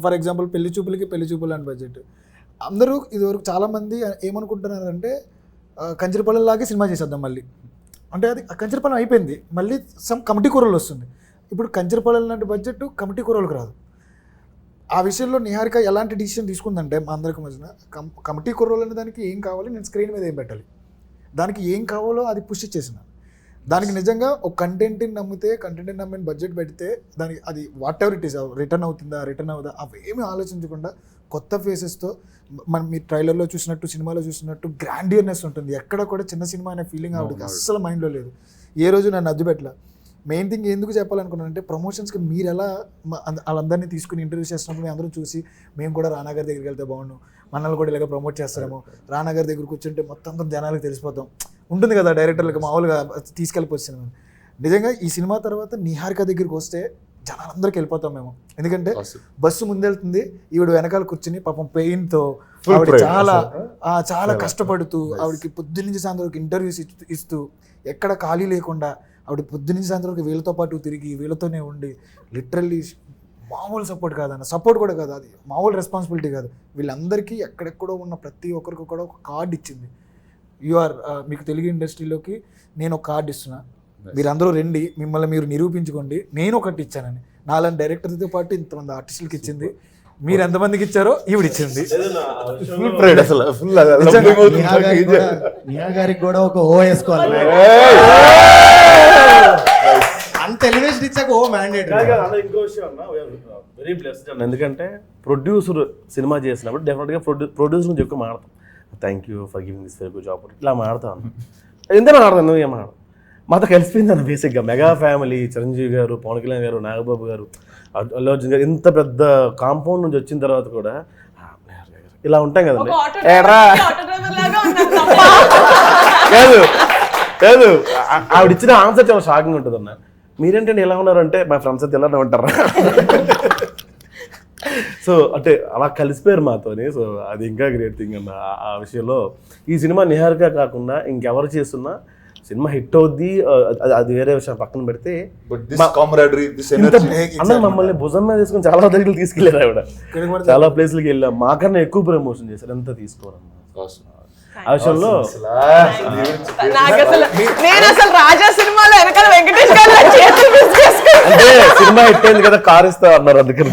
ఫర్ ఎగ్జాంపుల్ పెళ్లి చూపులు లాంటి బడ్జెట్. అందరూ ఇదివరకు చాలామంది ఏమనుకుంటున్నారంటే కంచరపాలెం లాగే సినిమా చేసేద్దాం మళ్ళీ. అంటే అది కంచరపాలెం అయిపోయింది, మళ్ళీ సమ్ కమిటీ కూరలు వస్తుంది. ఇప్పుడు కంచరపాలెం లాంటి బడ్జెట్ కమిటీ కూరలకు రాదు. ఆ విషయంలో నిహారిక ఎలాంటి డిసిషన్ తీసుకుందంటే మా అందరికి మధ్యన కమిటీ కూరలు అనే దానికి ఏం కావాలి, నేను స్క్రీన్ మీద ఏం పెట్టాలి, దానికి ఏం కావాలో అది పుష్ చేసిన. దానికి నిజంగా ఒక కంటెంట్ని నమ్మిన బడ్జెట్ పెడితే దానికి అది whatever it is return అవుదా అవేమీ ఆలోచించకుండా కొత్త ఫేసెస్తో మనం మీ ట్రైలర్లో చూసినట్టు సినిమాలో చూసినట్టు గ్రాండియర్నెస్ ఉంటుంది. ఎక్కడ కూడా చిన్న సినిమా అనే ఫీలింగ్ ఆవిడకి అస్సలు మైండ్లో లేదు. ఏ రోజు నన్ను అడ్డు పెట్టలే. మెయిన్ థింగ్ ఎందుకు చెప్పాలనుకున్నానంటే ప్రమోషన్స్కి మీరు ఎలా వాళ్ళందరినీ తీసుకుని ఇంటర్వ్యూ చేస్తున్నప్పుడు మేము అందరూ చూసి మేము కూడా రానా గారి దగ్గరికి వెళ్తే బాగుండు, మనల్ని కూడా ఇలాగ ప్రమోట్ చేస్తారేమో, రానా గారి దగ్గర కూర్చుంటే మొత్తం జనాలకు తెలిసిపోతాం ఉంటుంది కదా డైరెక్టర్లకు మామూలుగా తీసుకెళ్ళిపోతున్నాం. నిజంగా ఈ సినిమా తర్వాత నిహారిక దగ్గరికి వస్తే జనాలందరికి వెళ్ళిపోతాం మేము. ఎందుకంటే బస్సు ముందెళ్తుంది, ఈవిడ వెనకాల కూర్చుని పాపం పెయిన్తో ఆవిడ చాలా కష్టపడుతూ ఆవిడకి పొద్దున్నుంచి సాయంత్రం వరకు ఇంటర్వ్యూస్ ఇస్తూ ఎక్కడ ఖాళీ లేకుండా ఆవిడ పొద్దున్నుంచి సాయంత్రం వరకు వీళ్ళతో పాటు తిరిగి వీళ్ళతోనే ఉండి లిటరల్లీ మామూలు సపోర్ట్ కాదన్న, సపోర్ట్ కూడా కాదు, అది మామూలు రెస్పాన్సిబిలిటీ కాదు. వీళ్ళందరికీ ఎక్కడెక్కడో ఉన్న ప్రతి ఒక్కరికి కూడా ఒక కార్డు ఇచ్చింది. మీకు తెలుగు ఇండస్ట్రీలోకి నేను ఒక కార్డు ఇస్తున్నా, మీరందరూ రండి, మిమ్మల్ని మీరు నిరూపించుకోండి, నేను ఒకటి ఇచ్చానని. నాలాంటి డైరెక్టర్తో పాటు ఇంతమంది ఆర్టిస్టులకి ఇచ్చింది. మీరు ఎంతమందికి ఇచ్చారో ఈవిడ ఇచ్చింది. నిహా గారికి కూడా ఒక ఓ వేసుకోవాలి. అంత ఎలివేషన్ ఇచ్చాక ఓ మ్యాండేట్. ఇంకో విషయం అన్న, వెరీ బ్లెస్డ్ అన్న. ఎందుకంటే ప్రొడ్యూసర్ సినిమా చేసినప్పుడు డెఫినెట్గా ప్రొడ్యూసర్ నుంచి ఎక్కువ మాడతాం. Thank you for giving this very good opportunity ఇలా మాడతాను. ఎందుకని ఆడతాను, ఏం ఆడతాను మాతో కలిసిపోయింది అన్న. బేసిక్గా మెగా ఫ్యామిలీ, చిరంజీవి గారు, పవన్ కళ్యాణ్ గారు, నాగబాబు గారు, అల్లు అర్జున్ గారు, ఇంత పెద్ద కాంపౌండ్ నుంచి వచ్చిన తర్వాత కూడా ఇలా ఉంటాం కదండి. కాదు ఆవిడ ఇచ్చిన ఆన్సర్ చాలా షాకింగ్ ఉంటుంది అన్న. మీరేంటంటే ఎలా ఉన్నారంటే మా ఫ్రెండ్స్ అయితే ఎలా ఉంటారా. సో అంటే అలా కలిసిపోయారు మాతోని. సో అది ఇంకా గ్రేట్ థింగ్ అన్న. ఆ విషయంలో ఈ సినిమా నిహారిక కాకుండా ఇంకెవరు చేస్తున్నా సినిమా హిట్ అవుద్ది, అది వేరే విషయం పక్కన పెడితే అన్న మమ్మల్ని భుజం మీద తీసుకుని చాలా దగ్గరికి తీసుకెళ్ళారు ఆవిడ. చాలా ప్లేస్లకి వెళ్ళాం, మాకన్నా ఎక్కువ ప్రమోషన్ చేశారు. ఎంత తీసుకోరమ్మా ఆ విషయంలో. అంటే సినిమా హిట్ అయింది కదా, కార్ ఇస్తా అన్నారు అందుకని.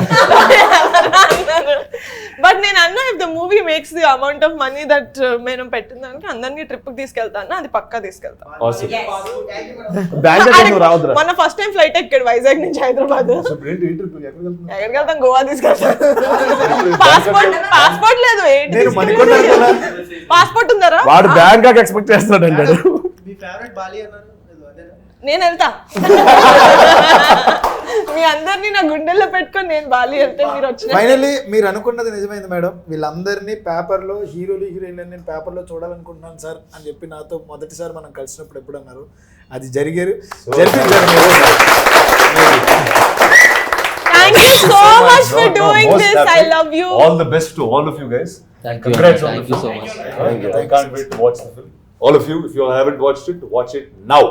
బట్ నేను అన్నా if the movie makes the amount of money that మనం పెట్టిన దానికి అందరినీ ట్రిప్ తీసుకెళ్తాను, అది పక్కా తీసుకెళ్తాను. మన ఫస్ట్ టైం ఫ్లైట్ ఎక్కాడు వైజాగ్ నుంచి హైదరాబాద్. ఎక్కడికి వెళ్తాం? గోవా తీసుకెళ్తాం. పాస్పోర్ట్ లేదు, పాస్పోర్ట్ ఉందరా? వాడు బ్యాంకాక్ ఎక్స్పెక్ట్ చేస్తున్నాడు అంటాడు. నేను వెళ్తా, మీ అందరినీ నా గుండెల్లో పెట్టుకొని నేను బాలి వెళ్తే మీరు వచ్చిన. ఫైనల్లీ మీరు అనుకున్నది నిజమైంది మేడం. వీళ్ళందరినీ పేపర్లో హీరోలు హీరోయిన్లు నేను పేపర్లో చూడాలనుకుంటున్నాను సార్ అని చెప్పి నాతో మొదటిసారి మనం కలిసినప్పుడు ఎప్పుడు అన్నారు. అది జరిగారు. Thank you so much for doing this. I love you. All the best to all of you guys. Thank you. Congrats. Thank you so much. I can't wait to watch the film. All of you, if you haven't watched it, watch it now.